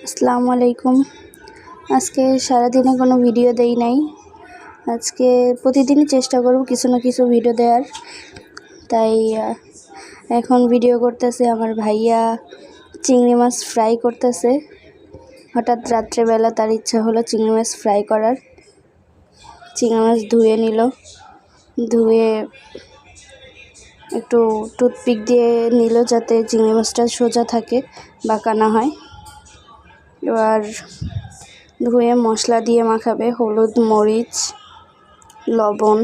আসসালামু আলাইকুম। আজকে সারাদিনে কোনো ভিডিও দেই নাই। আজকে প্রতিদিনই চেষ্টা করব কিছু না কিছু ভিডিও দেওয়ার। তাই এখন ভিডিও করতেছে আমার ভাইয়া চিংড়ি মাছ ফ্রাই করতেছে। হঠাৎ রাত্রেবেলা তার ইচ্ছা হলো চিংড়ি মাছ ফ্রাই করার। চিংড়ি মাছ ধুয়ে নিল, ধুয়ে একটু টুথপিক দিয়ে নিল যাতে চিংড়ি মাছটা সোজা থাকে, বাঁকা না হয়। এবার ধুয়ে মশলা দিয়ে মাখাবে, হলুদ, মরিচ, লবণ,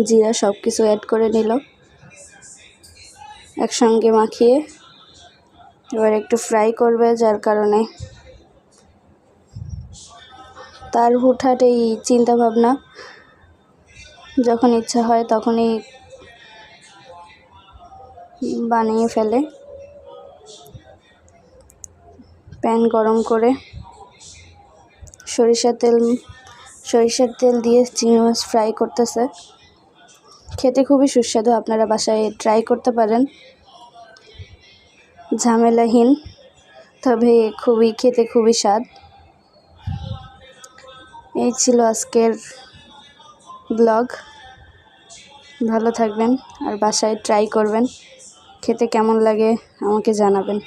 জিরা সব কিছু অ্যাড করে নিল, একসঙ্গে মাখিয়ে এবার একটু ফ্রাই করবে। যার কারণে তার হুটহাট এই চিন্তাভাবনা, যখন ইচ্ছা হয় তখনই বানিয়ে ফেলে। প্যান গরম করে সরিষার তেল দিয়ে চিংড়ি মাছ ফ্রাই করতেছে। খেতে খুবই সুস্বাদু, আপনারা বাসায় ট্রাই করতে পারেন। ঝামেলাহীন, তবে খেতে খুবই স্বাদ। এই ছিল আজকের ব্লগ। ভালো থাকবেন আর বাসায় ট্রাই করবেন। খেতে কেমন লাগে আমাকে জানাবেন।